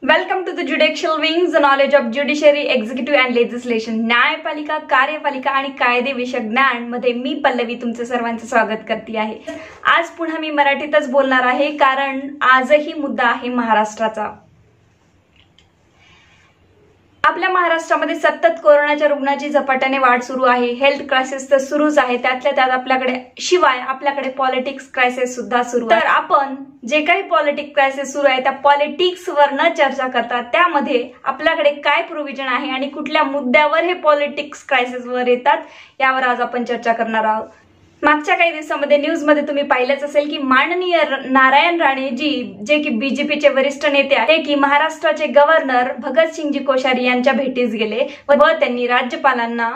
Welcome to the judicial wings, the knowledge of judiciary, executive and legislation. न्यायपालिका, कार्यपालिका आणि कायदेविषयक ज्ञान मध्ये मी पल्लवी तुमचं सर्वांचं स्वागत करते आहे. आज पुन्हा मी मराठीतच बोलणार आहे, कारण आजही मुद्दा आहे महाराष्ट्राचा. आपल्या महाराष्ट्रामध्ये सतत कोरोनाच्या रुग्णांची झपाट्याने वाढ सुरू आहे. हेल्थ क्रायसिस तर सुरूच आहे, त्यातल्या त्यात आपल्याकडे पॉलिटिक्स क्रायसिस सुद्धा सुरू आहे. तर आपण जे काही पॉलिटिक्स क्रायसिस सुरू आहे त्या पॉलिटिक्स वर न चर्चा करता त्यामध्ये आपल्याकडे काय प्रोव्हिजन आहे आणि कुठल्या मुद्द्यावर हे पॉलिटिक्स क्रायसिस वर येतात यावर आज आपण चर्चा करणार आहोत. मागच्या काही दिवसांमध्ये न्यूज मध्ये तुम्ही पाहिलंच असेल की माननीय नारायण राणे जी जे की बीजेपीचे वरिष्ठ नेते आहेत की महाराष्ट्राचे गव्हर्नर भगतसिंगजी कोश्यारी यांच्या भेटीस गेले व त्यांनी राज्यपालांना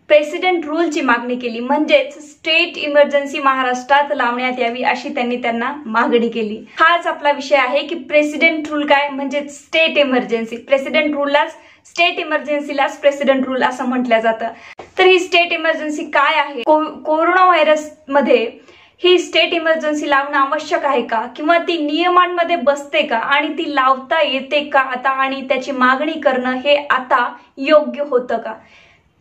प्रेसिडेंट रूलची मागणी केली, म्हणजेच स्टेट इमर्जन्सी महाराष्ट्रात लावण्यात यावी अशी त्यांना मागणी केली. हाच आपला विषय आहे की प्रेसिडेंट रूल काय, म्हणजे स्टेट इमर्जन्सी. प्रेसिडेंट रूललाच स्टेट इमर्जन्सीलाच प्रेसिडेंट रूल असं म्हटलं जातं. तर ही स्टेट इमर्जन्सी काय आहे, कोरोना व्हायरस मध्ये ही स्टेट इमर्जन्सी लावणं आवश्यक आहे का, किंवा ती नियमांमध्ये बसते का आणि ती लावता येते का आता, आणि त्याची मागणी करणं हे आता योग्य होतं का,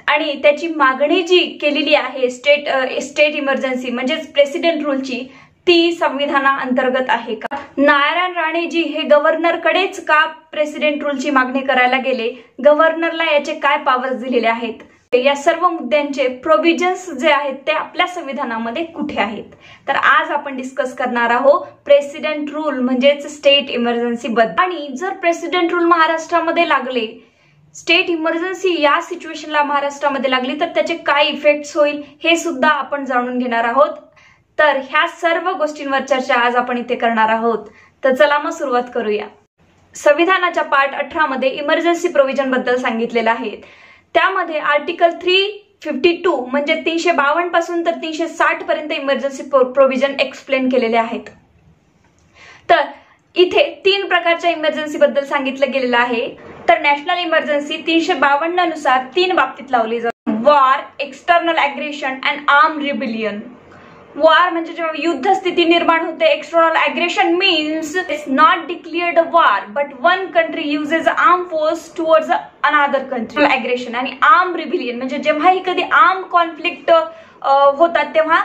आणि त्याची मागणी जी केलेली आहे स्टेट इमर्जन्सी म्हणजेच प्रेसिडेंट रूलची ती संविधानाअंतर्गत आहे का. नारायण राणेजी हे गव्हर्नरकडेच का प्रेसिडेंट रूलची मागणी करायला गेले, गव्हर्नरला याचे काय पॉवर्स दिलेले आहेत, या सर्व मुद्द्यांचे प्रोव्हिजन्स जे आहेत ते आपल्या संविधानामध्ये कुठे आहेत. तर आज आपण डिस्कस करणार आहोत प्रेसिडेंट रूल म्हणजेच स्टेट इमर्जन्सी बद्दल. आणि जर प्रेसिडेंट रूल महाराष्ट्रामध्ये लागले, स्टेट इमर्जन्सी या सिच्युएशनला महाराष्ट्रामध्ये लागली, तर त्याचे काय इफेक्ट्स होईल हे सुद्धा आपण जाणून घेणार आहोत. तर ह्या सर्व गोष्टींवर चर्चा आज आपण इथे करणार आहोत. तर चला मग सुरुवात करूया. संविधानाच्या पार्ट 18 मध्ये इमर्जन्सी प्रोव्हिजन बद्दल सांगितलेलं आहे. त्यामध्ये आर्टिकल 352 म्हणजे 352 पासून तर 360 पर्यंत इमर्जन्सी प्रोव्हिजन एक्सप्लेन केलेले आहेत. तर इथे 3 प्रकारच्या इमर्जन्सी बद्दल सांगितलं गेलेलं आहे. तर नॅशनल इमर्जन्सी 352 नुसार 3 बाबतीत लावली जाते: war, external aggression and arm rebellion. War म्हणजे जेव्हा युद्ध स्थिती निर्माण होते. External aggression means it's not declared war but one country uses arm force towards another country. Aggression. आणि आर्म रिबिलियन म्हणजे जेव्हाही कधी आर्म कॉन्फ्लिक्ट होतात तेव्हा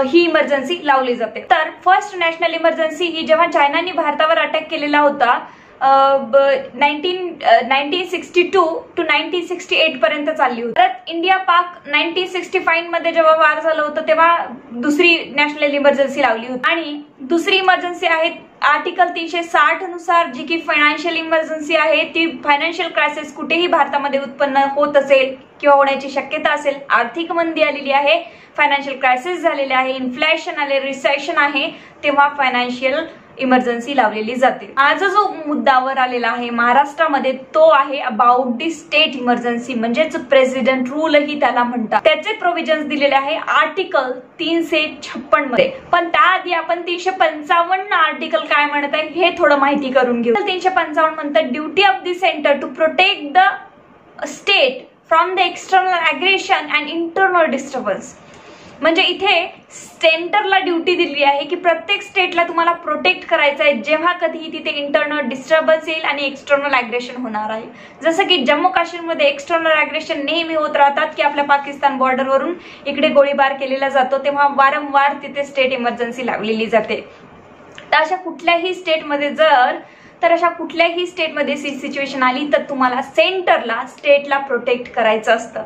ही इमर्जन्सी लावली जाते. तर फर्स्ट नॅशनल इमर्जन्सी ही जेव्हा चायनाने भारतावर अटॅक केलेला होता 1962 टू 1968 पर्यंत चालली होती. परत इंडिया पाक 1965 मध्ये जेव्हा वार झालं होतं तेव्हा दुसरी नॅशनल इमर्जन्सी लावली होती. आणि दुसरी इमर्जन्सी आहे आर्टिकल 360 नुसार जी की फायनान्शियल इमर्जन्सी आहे. ती फायनान्शियल क्रायसिस कुठेही भारतामध्ये उत्पन्न होत असेल किंवा होण्याची शक्यता असेल, आर्थिक मंदी आलेली आहे, फायनान्शियल क्रायसिस झालेले आहे, इन्फ्लेशन आले, रिसेशन आहे, तेव्हा फायनान्शियल इमर्जन्सी लावलेली जाते. आज जो मुद्दावर आलेला आहे महाराष्ट्रामध्ये तो आहे अबाउट दी स्टेट इमर्जन्सी म्हणजेच प्रेसिडेंट रूल ही त्याला म्हणतात. त्याचे प्रोव्हिजन्स दिलेले आहे आर्टिकल 356 मध्ये. पण त्याआधी आपण 355 आर्टिकल काय म्हणत आहे हे थोडं माहिती करून घेऊ. 355 म्हणतात duty of the centre to protect the state from the external aggression and internal disturbance. म्हणजे इथे सेंटरला ड्युटी दिली आहे की प्रत्येक स्टेटला तुम्हाला प्रोटेक्ट करायचं आहे जेव्हा कधीही तिथे इंटरनल डिस्टर्बन्स येईल आणि एक्सटर्नल अग्रेशन होणार आहे. जसं की जम्मू काश्मीरमध्ये एक्सटर्नल अग्रेशन नेहमी होत राहतात की आपल्या पाकिस्तान बॉर्डरवरून इकडे गोळीबार केलेला जातो, तेव्हा वारंवार तिथे स्टेट इमर्जन्सी लावलेली जाते. तर अशा कुठल्याही स्टेटमध्ये सिच्युएशन आली तर तुम्हाला सेंटरला स्टेटला प्रोटेक्ट करायचं असतं.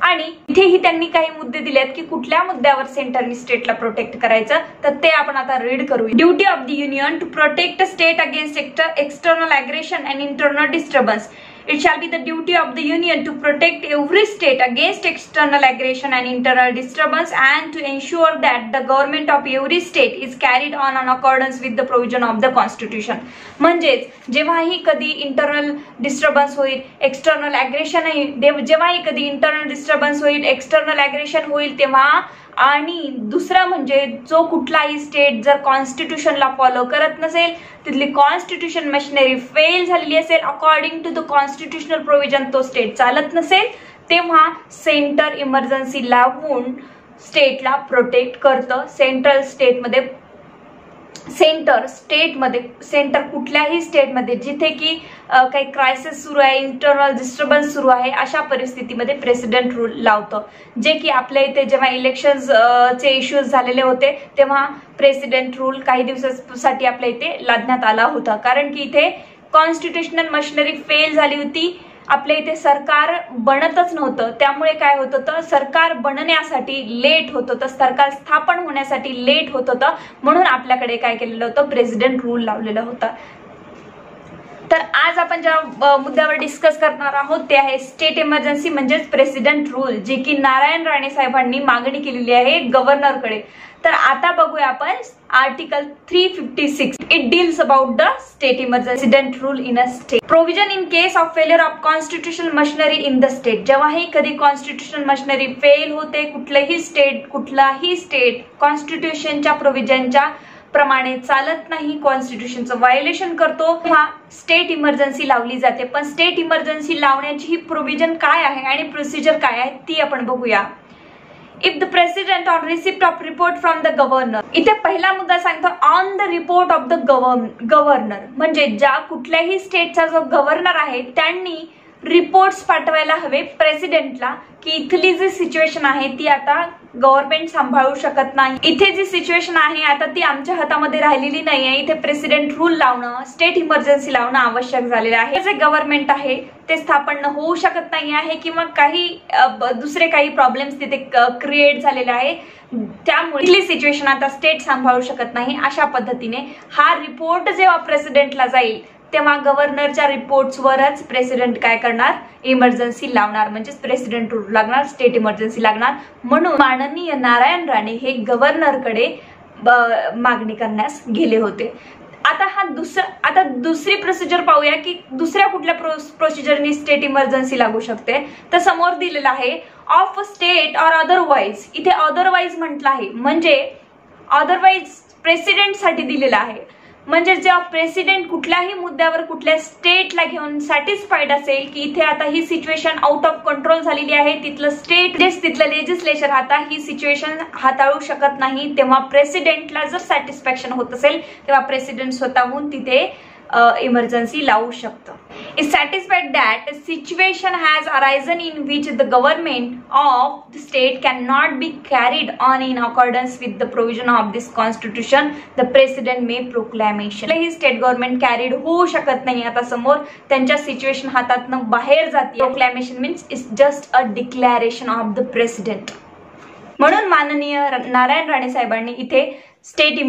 आणि इथेही त्यांनी काही मुद्दे दिलेत की कुठल्या मुद्द्यावर सेंटरनी स्टेटला प्रोटेक्ट करायचं, तर ते आपण आता रीड करूया. Duty of the union to protect state against external aggression and internal disturbance. It shall be the duty of the Union to protect every state against external aggression and internal disturbance and to ensure that the government of every state is carried on in accordance with the provision of the Constitution. म्हणजेच जेव्हाही कधी internal disturbance होईल, external aggression जेव्हाही कधी internal disturbance होईल, external aggression होईल तेव्हा, आणि दुसरं म्हणजे जो कुठलाही स्टेट जर कॉन्स्टिट्यूशनला फॉलो करत नसेल, तिथली कॉन्स्टिट्यूशन मशिनरी फेल झालेली असेल, according to the constitutional provision तो स्टेट चालत नसेल, तेव्हा सेंटर इमर्जन्सी लावून स्टेटला प्रोटेक्ट करतं. सेंट्रल स्टेटमध्ये सेंटर कुठल्याही स्टेटमध्ये जिथे की काही क्रायसिस सुरू आहे, इंटरनल डिस्टर्बन्स सुरू आहे, अशा परिस्थितीमध्ये प्रेसिडेंट रूल लावतं. जे की आपल्या इथे जेव्हा इलेक्शन्सचे इश्यूज झालेले होते तेव्हा प्रेसिडेंट रूल काही दिवसांसाठी आपल्या इथे लादण्यात आला होता. कारण की इथे कॉन्स्टिट्यूशनल मशिनरी फेल झाली होती, आपल्या इथे सरकार बनतच नव्हतं. त्यामुळे काय होत होतं, सरकार बनण्यासाठी लेट होत होतं, सरकार स्थापन होण्यासाठी लेट होत होतं. म्हणून आपल्याकडे काय केलेलं होतं, प्रेसिडेंट रूल लावलेलं होतं. तर आज आपण ज्या मुद्द्यावर डिस्कस करणार आहोत ते आहे स्टेट इमर्जन्सी म्हणजेच प्रेसिडेंट रूल, जे की नारायण राणे साहेबांनी मागणी केलेली आहे गव्हर्नरकडे. तर आता बघूया आपण article 356. It deals about the state emergency president rule in a state. Provision in case of failure of constitutional machinery in the state. जेव्हाही कधी कॉन्स्टिट्यूशनल मशिनरी फेल होते, कुठलाही स्टेट कॉन्स्टिट्यूशनच्या प्रोव्हिजनच्या प्रमाणे चालत नाही, कॉन्स्टिट्यूशनचं व्हायोलेशन करतो, तेव्हा स्टेट इमर्जन्सी लावली जाते. पण स्टेट इमर्जन्सी लावण्याची ही प्रोव्हिजन काय आहे आणि प्रोसिजर काय आहे ती आपण बघूया. If the president on receipt of report from the governor. इथे पहिला मुद्दा सांगतो on the report of the governor, म्हणजे ज्या कुठल्याही स्टेटचा जो गव्हर्नर आहे त्यांनी रिपोर्ट्स पाठवायला हवे प्रेसिडेंटला की इथली जी सिच्युएशन आहे ती आता गव्हर्नमेंट सांभाळू शकत नाही, इथे जी सिच्युएशन आहे आता ती आमच्या हातामध्ये राहिलेली नाही आहे, इथे प्रेसिडेंट रूल लावणं, स्टेट इमर्जन्सी लावणं आवश्यक झालेलं आहे. जे गव्हर्नमेंट आहे ते स्थापन होऊ शकत नाही आहे किंवा काही दुसरे काही प्रॉब्लेम्स तिथे क्रिएट झालेले आहे, त्यामुळे इथली सिच्युएशन आता स्टेट सांभाळू शकत नाही. अशा पद्धतीने हा रिपोर्ट जेव्हा प्रेसिडेंटला जाईल तेव्हा गव्हर्नरच्या रिपोर्ट्सवरच प्रेसिडेंट काय करणार, इमर्जन्सी लावणार, म्हणजेच प्रेसिडेंट रूल लागणार, स्टेट इमर्जन्सी लागणार. म्हणून माननीय नारायण राणे हे गव्हर्नरकडे मागणी करण्यास गेले होते. आता दुसरी प्रोसिजर पाहूया की दुसऱ्या कुठल्या प्रोसिजरनी स्टेट इमर्जन्सी लागू शकते. तर समोर दिलेलं आहे ऑफ स्टेट ऑर अदरवाईज. इथे अदरवाईज म्हटलं आहे, म्हणजे अदरवाईज प्रेसिडेंट साठी दिलेलं आहे. म्हणजे जेव्हा प्रेसिडेंट कुठल्याही मुद्द्यावर कुठल्या स्टेटला घेऊन सॅटिस्फाईड असेल की इथे आता ही सिच्युएशन आउट ऑफ कंट्रोल झालेली आहे, तिथलं लेजिस्लेचर आता ही सिच्युएशन हाताळू शकत नाही, तेव्हा प्रेसिडेंटला जर सॅटिस्फॅक्शन होत असेल तेव्हा प्रेसिडेंट स्वतःहून तिथे इमर्जन्सी लावू शकतं. is satisfied that a situation has arisen in which the government of the state cannot be carried on in accordance with the provision of this constitution, the president may proclamation. He state government carried होऊ शकत नाही, आता समोर त्यांच्या situation हातातनं बाहेर जाते. Proclamation means is just a declaration of the president. म्हणून माननीय नारायण राणे साहेबांनी इथे स्टेट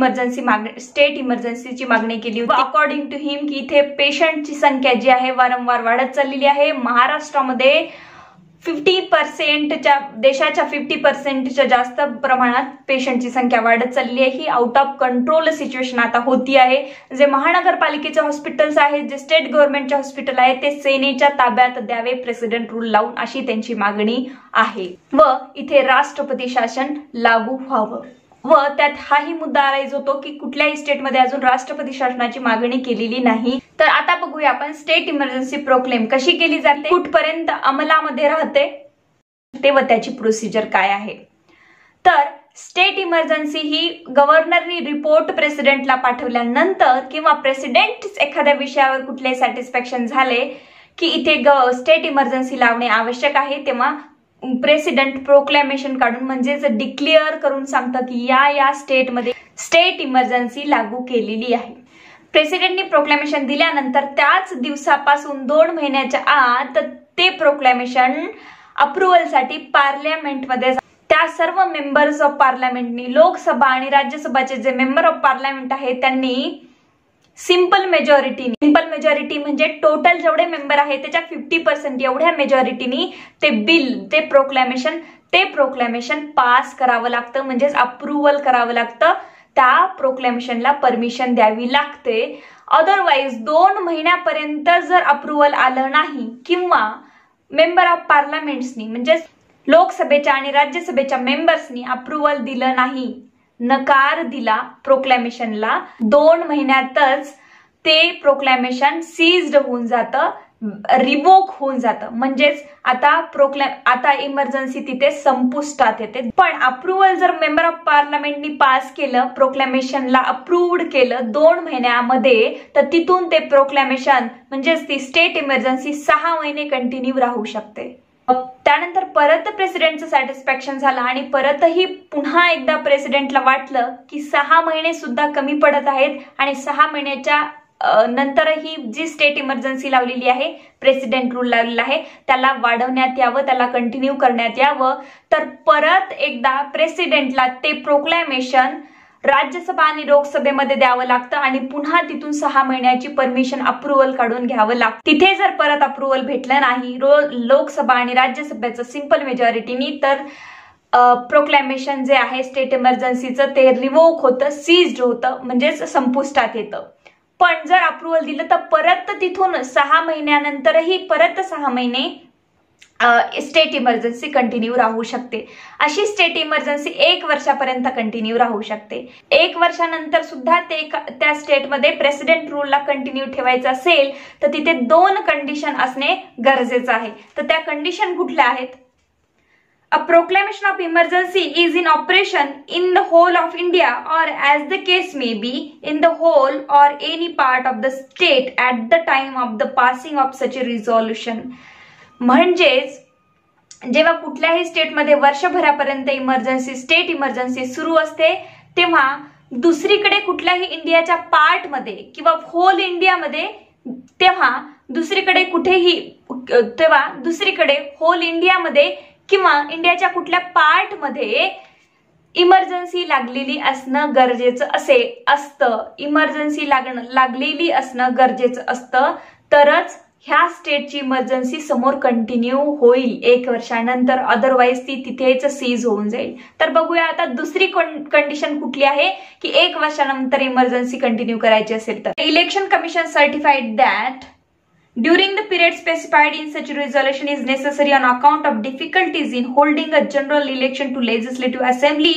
इमर्जन्सीची मागणी केली होती. अकॉर्डिंग टू हिम की इथे पेशंटची संख्या जी आहे वारंवार वाढत चाललेली आहे. महाराष्ट्रामध्ये 50%च्या देशाच्या 50%च्या जास्त प्रमाणात पेशंटची संख्या वाढत चालली आहे. ही आउट ऑफ कंट्रोल सिच्युएशन आता होती आहे. जे महानगरपालिकेचे हॉस्पिटल्स आहेत, जे स्टेट गव्हर्नमेंटचे हॉस्पिटल आहेत ते सेनेच्या ताब्यात द्यावे प्रेसिडेंट रूल लावून, अशी त्यांची मागणी आहे. व इथे राष्ट्रपती शासन लागू व्हावं. व त्यात हाही मुद्दा राईज होतो की कुठल्याही स्टेटमध्ये अजून राष्ट्रपती शासनाची मागणी केलेली नाही. तर आता बघूया आपण स्टेट इमर्जन्सी प्रोक्लेम कशी केली जाते, कुठपर्यंत अंमलामध्ये राहते ते व त्याची प्रोसिजर काय आहे. तर स्टेट इमर्जन्सी ही गव्हर्नरनी रिपोर्ट प्रेसिडेंटला पाठवल्यानंतर किंवा प्रेसिडेंट एखाद्या विषयावर कुठले सॅटिस्फॅक्शन झाले की इथे स्टेट इमर्जन्सी लावणे आवश्यक आहे, तेव्हा प्रेसिडेंट प्रोक्लॅमेशन काढून म्हणजेच डिक्लेअर करून सांगतं की या स्टेटमध्ये स्टेट इमर्जन्सी लागू केलेली आहे. प्रेसिडेंटनी प्रोक्लॅमेशन दिल्यानंतर त्याच दिवसापासून 2 महिन्याच्या आत ते प्रोक्लॅमेशन अप्रुव्हलसाठी पार्लमेंटमध्ये त्या सर्व मेंबर्स ऑफ पार्लमेंटनी, लोकसभा आणि राज्यसभाचे जे मेंबर ऑफ पार्लमेंट आहेत त्यांनी सिंपल मेजॉरिटी म्हणजे टोटल जेवढे मेंबर आहेत त्याच्या 50% एवढ्या मेजॉरिटीनी ते प्रोक्लॅमेशन पास करावं लागतं, म्हणजेच अप्रुव्हल करावं लागतं. त्या प्रोक्लॅमेशनला परमिशन द्यावी लागते. अदरवाईज 2 महिन्यापर्यंत जर अप्रुव्हल आलं नाही किंवा मेंबर ऑफ पार्लमेंट्सनी म्हणजेच लोकसभेच्या आणि राज्यसभेच्या मेंबर्सनी अप्रुव्हल दिलं नाही, नकार दिला प्रोक्लॅमेशनला, 2 महिन्यातच ते प्रोक्लॅमेशन सीज्ड होऊन जातं, रिवोक होऊन जातं, म्हणजेच आता इमर्जन्सी तिथे संपुष्टात येते. पण अप्रुव्हल जर मेंबर ऑफ पार्लमेंटनी पास केलं, प्रोक्लेमेशनला अप्रूव्ड केलं 2 महिन्यामध्ये, तर तिथून ते प्रोक्लेमेशन म्हणजेच ती स्टेट इमर्जन्सी 6 महिने कंटिन्यू राहू शकते. त्यानंतर परत प्रेसिडेंटचं सॅटिस्फॅक्शन झालं आणि परतही पुन्हा एकदा प्रेसिडेंटला वाटलं की 6 महिने सुद्धा कमी पडत आहेत आणि 6 महिन्याच्या नंतरही जी स्टेट इमर्जन्सी लावलेली आहे, प्रेसिडेंट रूल लावलेला आहे, त्याला वाढवण्यात यावं, त्याला कंटिन्यू करण्यात यावं. तर परत एकदा प्रेसिडेंटला ते प्रोक्लेमेशन राज्यसभा आणि लोकसभेमध्ये द्यावं लागतं आणि पुन्हा तिथून 6 महिन्याची परमिशन अप्रुव्हल काढून घ्यावं लागतं. तिथे जर परत अप्रुव्हल भेटलं नाही लोकसभा आणि राज्यसभेचं सिंपल मेजॉरिटीनी, तर प्रोक्लेमेशन जे आहे स्टेट इमर्जन्सीचं ते रिवोक होतं, सीज्ड होतं, म्हणजेच संपुष्टात येतं. पण जर अप्रुव्हल दिलं तर परत तिथून 6 महिन्यानंतरही परत 6 महिने स्टेट इमर्जन्सी कंटिन्यू राहू शकते. अशी स्टेट इमर्जन्सी 1 वर्षापर्यंत कंटिन्यू राहू शकते. 1 वर्षानंतर सुद्धा त्या स्टेटमध्ये प्रेसिडेंट रूलला कंटिन्यू ठेवायचं असेल तर तिथे 2 कंडिशन असणे गरजेचं आहे. तर त्या कंडिशन कुठल्या आहेत? A proclamation of emergency is in operation in the whole of India or as the case may be in the whole or any part of the state at the time of the passing of such a resolution. म्हणजेच जेव्हा कुठल्याही स्टेटमध्ये वर्षभरापर्यंत state emergency सुरू असते, तेव्हा दुसरीकडे कुठल्याही इंडियाच्या पार्टमध्ये किंवा होल इंडियामध्ये, तेव्हा दुसरीकडे होल इंडियामध्ये किंवा इंडियाच्या कुठल्या पार्टमध्ये इमर्जन्सी लागलेली असणं गरजेचं असतं. इमर्जन्सी लागलेली असणं गरजेचं असतं, तरच ह्या स्टेटची इमर्जन्सी समोर कंटिन्यू होईल 1 वर्षानंतर, अदरवाईज ती तिथेच सीज होऊन जाईल. तर बघूया आता दुसरी कंडिशन कुठली आहे की 1 वर्षानंतर इमर्जन्सी कंटिन्यू करायची असेल तर. Election commission certified that during the period specified in such resolution is necessary on account of difficulties in holding a general election to legislative assembly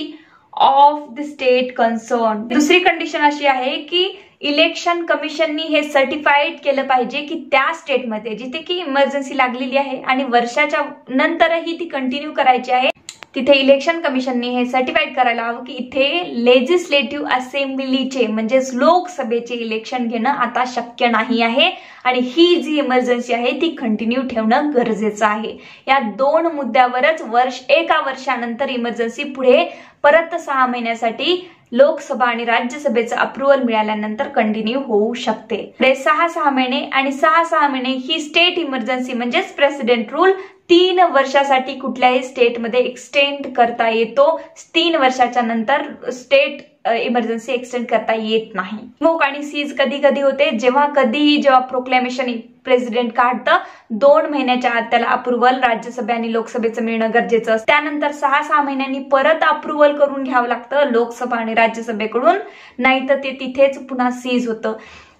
of the state concerned. दुसरी condition अशी आहे की election कमिशननी हे certified केलं पाहिजे की त्या स्टेटमध्ये जिथे की इमर्जन्सी लागलेली आहे आणि वर्षाच्या नंतरही ती कंटिन्यू करायची आहे, तिथे इलेक्शन कमिशनने हे सर्टिफाईड करायला हवं की इथे लेजिस्लेटिव्ह असेंब्लीचे म्हणजेच लोकसभेचे इलेक्शन घेणं आता शक्य नाही आहे आणि ही जी इमर्जन्सी आहे ती कंटिन्यू ठेवणं गरजेचं आहे. या 2 मुद्द्यावरच 1 वर्षानंतर इमर्जन्सी पुढे परत 6 महिन्यासाठी लोकसभा आणि राज्यसभेचं अप्रुव्हल मिळाल्यानंतर कंटिन्यू होऊ शकते. 6 महिने आणि 6 महिने ही स्टेट इमर्जन्सी म्हणजेच प्रेसिडेंट रूल 3 वर्षासाठी कुठल्याही स्टेटमध्ये एक्सटेंड करता येतो. 3 वर्षाच्या नंतर स्टेट इमर्जन्सी एक्सटेंड करता येत नाही. रिवोक आणि सीज कधी कधी होते, जेव्हा प्रोक्लेमेशन प्रेसिडेंट काढतं 2 महिन्याच्या आत त्याला अप्रुव्हल राज्यसभा आणि लोकसभेचं मिळणं गरजेचं असतं. त्यानंतर 6 महिन्यांनी परत अप्रुव्हल करून घ्यावं लागतं लोकसभा आणि राज्यसभेकडून, नाहीतर ते तिथेच पुन्हा सीज होतं.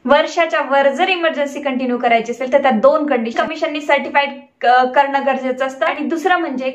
वर्षाच्या वर जर इमर्जन्सी कंटिन्यू करायची असेल तर त्या 2 कंडिशन कमिशननी सर्टिफाईड करणं गरजेचं असतं. आणि दुसरं म्हणजे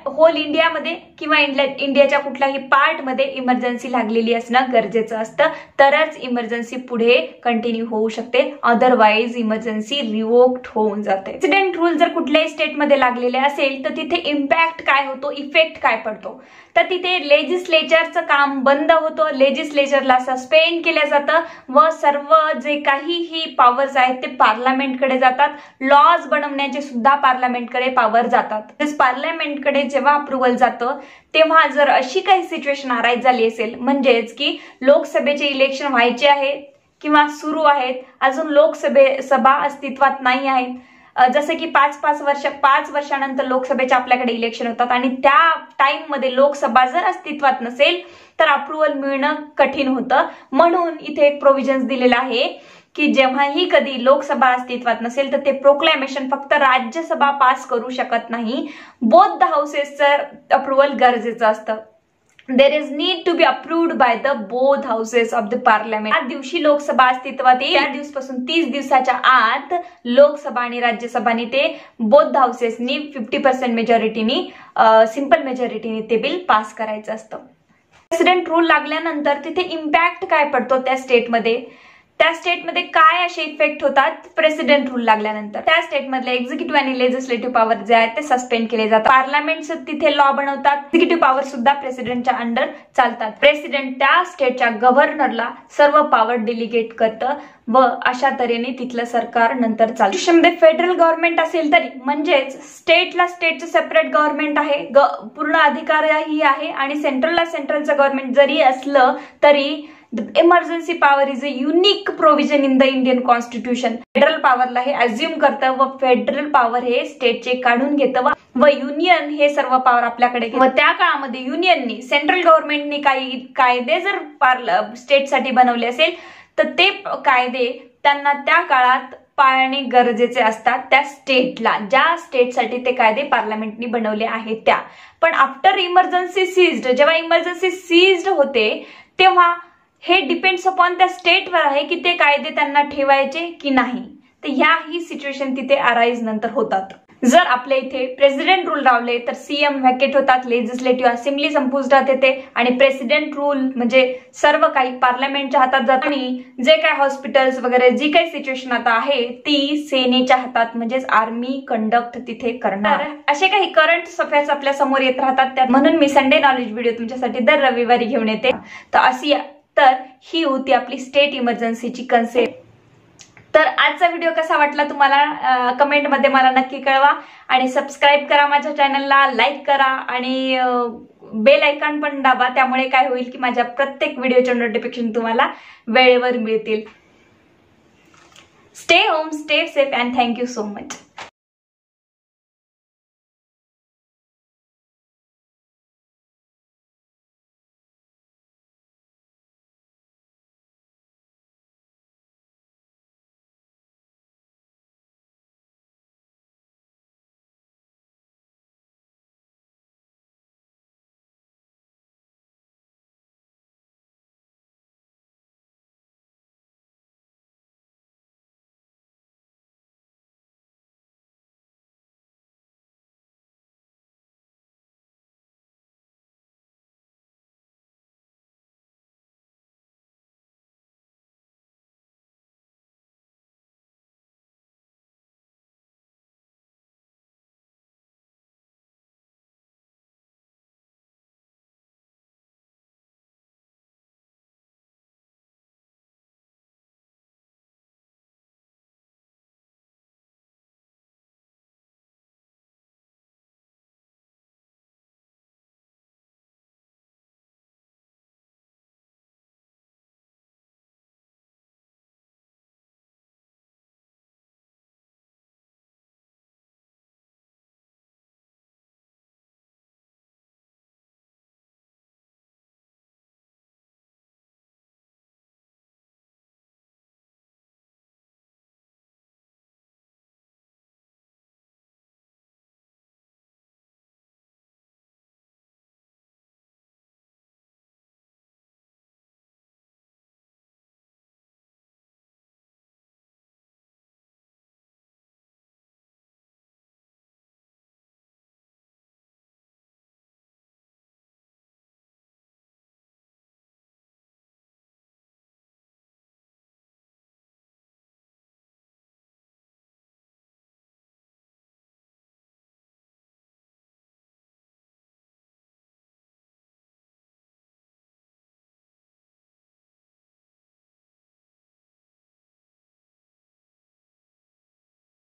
होल इंडियामध्ये किंवा इंडियाच्या कुठल्याही पार्टमध्ये इमर्जन्सी लागलेली असणं गरजेचं असतं, तरच इमर्जन्सी पुढे कंटिन्यू होऊ शकते, अदरवाईज इमर्जन्सी रिवोक्ड होऊन जाते. प्रेसिडेंट रूल जर कुठल्याही स्टेटमध्ये लागलेले असेल तर तिथे इम्पॅक्ट काय होतो, इफेक्ट काय पडतो, तर तिथे लेजिस्लेचरचं काम बंद होतं, लेजिस्लेचरला सस्पेंड केलं जातं व सर्व जे काही पॉवर्स आहेत ते पार्लमेंटकडे जातात. लॉज बनवण्याचे सुद्धा पार्लमेंटकडे पॉवर जातात. पार्लमेंटकडे जेव्हा अप्रुव्हल जातं तेव्हा जर अशी काही सिच्युएशन अराईज झाली असेल, म्हणजेच की लोकसभेचे इलेक्शन व्हायचे आहेत किंवा सुरू आहेत, अजून लोकसभा अस्तित्वात नाही आहेत, जसं की 5 वर्षानंतर लोकसभेचे आपल्याकडे इलेक्शन होतात आणि त्या टाइम मध्ये लोकसभा जर अस्तित्वात नसेल तर अप्रुव्हल मिळणं कठीण होतं. म्हणून इथे एक प्रोव्हिजन्स दिलेला आहे की जेव्हाही कधी लोकसभा अस्तित्वात नसेल तर ते प्रोक्लेमेशन फक्त राज्यसभा पास करू शकत नाही, बोथ द हाऊसेसचं अप्रुव्हल गरजेचं असतं. There is need to be approved by the both houses of the parliament. त्या दिवशी लोकसभा अस्तित्वात येईल, त्या दिवसापासून 30 दिवसाच्या आत लोकसभा आणि राज्यसभाने ते बोथ हाऊसेसनी 50% मेजॉरिटीनी, सिंपल मेजॉरिटीने ते बिल पास करायचं असतं. प्रेसिडेंट रूल लागल्यानंतर तिथे इम्पॅक्ट काय पडतो त्या स्टेटमध्ये, त्या स्टेटमध्ये काय असे इफेक्ट होतात प्रेसिडेंट रूल लागल्यानंतर. त्या स्टेटमधले एक्झिक्युटिव्ह आणि लेजिस्लेटिव्ह पॉवर जे आहेत ते सस्पेंड केले जातात. पार्लमेंट तिथे लॉ बनवतात. एक्झिक्युटिव्ह पॉवर सुद्धा प्रेसिडेंटच्या अंडर चालतात. प्रेसिडेंट त्या स्टेटच्या गव्हर्नरला सर्व पॉवर डिलिगेट करतं व अशा तऱ्हेने तिथलं सरकार नंतर चालतं. फेडरल गव्हर्नमेंट असेल तरी म्हणजेच स्टेटला स्टेटचं सेपरेट गव्हर्नमेंट आहे, पूर्ण अधिकारही आहे आणि सेंट्रलला सेंट्रलचं गव्हर्नमेंट जरी असलं तरी emergency power is a unique provision in the Indian constitution. Federal पॉवरला हे अज्युम करतं व फेडरल पॉवर हे स्टेटचे काढून घेतं व युनियन हे सर्व पॉवर आपल्याकडे. व त्या काळामध्ये युनियननी सेंट्रल गव्हर्नमेंटनी काही कायदे जर स्टेटसाठी बनवले असेल तर ते कायदे त्यांना त्या काळात पाळणे गरजेचे असतात त्या स्टेटला, ज्या स्टेटसाठी ते कायदे पार्लमेंटनी बनवले आहेत त्या. पण आफ्टर इमर्जन्सी सीज्ड, जेव्हा इमर्जन्सी सीज्ड होते तेव्हा हे डिपेंड्स अपॉन त्या स्टेटवर आहे की ते कायदे त्यांना ठेवायचे की नाही. तर ह्याही सिच्युएशन तिथे अराईज नंतर होतात. जर आपल्या इथे प्रेसिडेंट रूल रावले तर सीएम व्हॅकेट होतात, लेजिस्लेटिव्ह असेंब्ली संपुष्टात येते आणि प्रेसिडेंट रूल म्हणजे सर्व काही पार्लमेंटच्या हातात जातं आणि जे काही हॉस्पिटल्स वगैरे जी काही सिच्युएशन आता आहे ती सेनेच्या हातात म्हणजेच आर्मी कंडक्ट तिथे करणार. असे काही करंट अफेअर्स आपल्या समोर येत राहतात. म्हणून मी संडे नॉलेज व्हिडिओ तुमच्यासाठी दर रविवारी घेऊन येते. तर ही होती आपली स्टेट इमर्जन्सीची कन्सेप्ट. तर आजचा व्हिडिओ कसा वाटला तुम्हाला कमेंटमध्ये मला नक्की कळवा आणि सबस्क्राईब करा माझ्या चॅनलला, लाईक करा आणि बेल आयकॉन पण दाबा. त्यामुळे काय होईल की माझ्या प्रत्येक व्हिडिओचे नोटिफिकेशन तुम्हाला वेळेवर मिळतील. Stay home, stay safe and thank you so much.